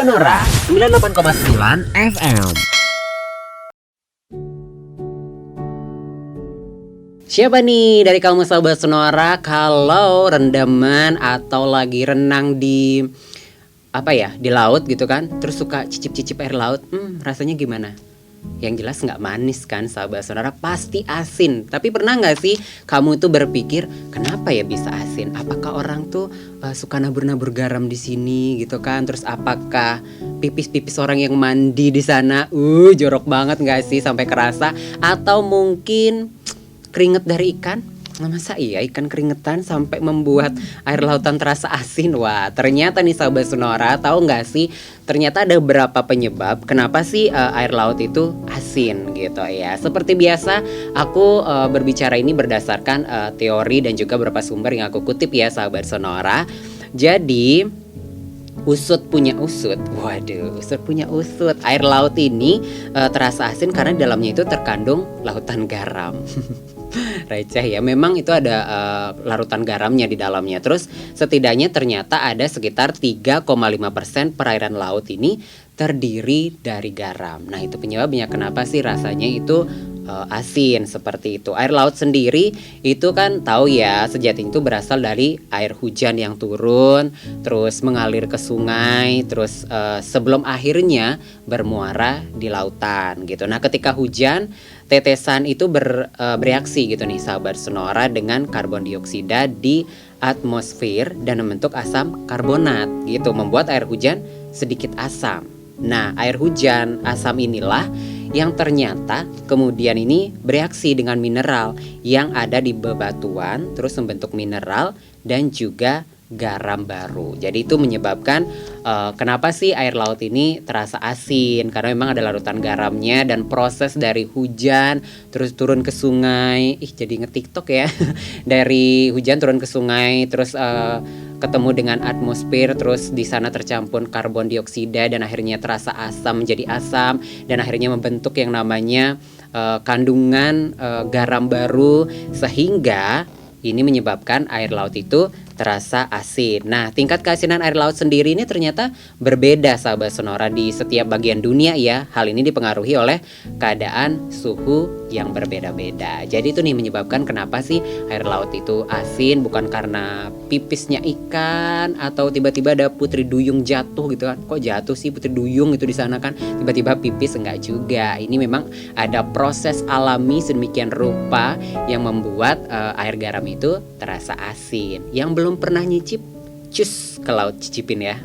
Sonora 98,9 FM. Siapa nih dari kamu sahabat Sonora kalau rendaman atau lagi renang di di laut gitu kan, terus suka cicip-cicip air laut, rasanya gimana? Yang jelas nggak manis kan sahabat Sonora, pasti asin. Tapi pernah nggak sih kamu itu berpikir kenapa ya bisa asin? Apakah orang tuh suka nabur-nabur garam di sini gitu kan? Terus apakah pipis-pipis orang yang mandi di sana, jorok banget nggak sih sampai kerasa? Atau mungkin keringet dari ikan? Nah, masa iya ikan keringetan sampai membuat air lautan terasa asin? Wah, ternyata nih sahabat Sonora, tahu nggak sih? Ternyata ada beberapa penyebab kenapa sih air laut itu asin gitu ya. Seperti biasa, aku berbicara ini berdasarkan teori dan juga beberapa sumber yang aku kutip ya sahabat Sonora. Jadi usut punya usut. Waduh, usut punya usut. Air laut ini terasa asin karena di dalamnya itu terkandung lautan garam. Receh ya, memang itu ada larutan garamnya di dalamnya. Terus setidaknya ternyata ada sekitar 3,5% perairan laut ini terdiri dari garam. Nah, itu penyebabnya kenapa sih rasanya itu asin seperti itu. Air laut sendiri itu kan tahu ya, sejatinya itu berasal dari air hujan yang turun terus mengalir ke sungai, terus sebelum akhirnya bermuara di lautan gitu. Nah, ketika hujan, tetesan itu bereaksi gitu nih sahabat Sonora dengan karbon dioksida di atmosfer dan membentuk asam karbonat gitu, membuat air hujan sedikit asam. Nah, air hujan asam inilah yang ternyata kemudian ini bereaksi dengan mineral yang ada di bebatuan, terus membentuk mineral dan juga garam baru. Jadi itu menyebabkan kenapa sih air laut ini terasa asin, karena memang ada larutan garamnya dan proses dari hujan terus turun ke sungai. Jadi nge-TikTok ya. Dari hujan turun ke sungai terus ketemu dengan atmosfer, terus di sana tercampur karbon dioksida dan akhirnya terasa asam menjadi asam dan akhirnya membentuk yang namanya kandungan garam baru, sehingga ini menyebabkan air laut itu terasa asin. Nah, tingkat keasinan air laut sendiri ini ternyata berbeda sahabat Sonora di setiap bagian dunia ya. Hal ini dipengaruhi oleh keadaan suhu yang berbeda-beda. Jadi itu nih menyebabkan kenapa sih air laut itu asin, bukan karena pipisnya ikan atau tiba-tiba ada putri duyung jatuh gitu kan. Kok jatuh sih putri duyung itu di sana kan? Tiba-tiba pipis, enggak juga. Ini memang ada proses alami sedemikian rupa yang membuat air garam itu terasa asin. Yang belum pernah nyicip, cus ke laut cicipin ya.